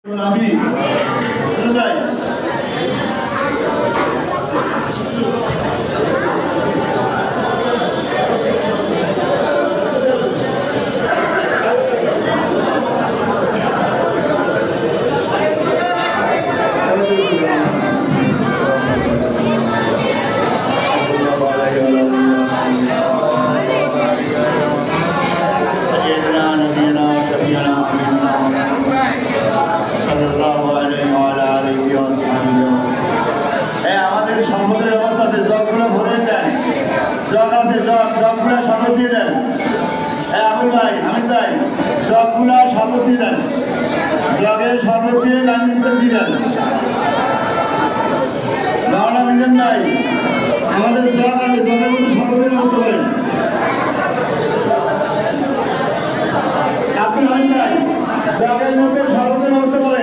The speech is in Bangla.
আমি সম্পদের অবস্থাতে জগগুলো ভরে যায়, জগ আছে জগগুলা শপথ দিয়ে দেন। হ্যাঁ আবুল ভাই হামিদ ভাই জগগুলা শপথ দিয়ে দেন, জগের শপথ দিয়ে গান্ধী দিয়ে দেন। রওনা মিলেন ভাই আমাদের জগ আছে, জগের মধ্যে শপথের মতো করেন। আপনি হামিদ ভাই জগের মধ্যে শপথের মতো করেন।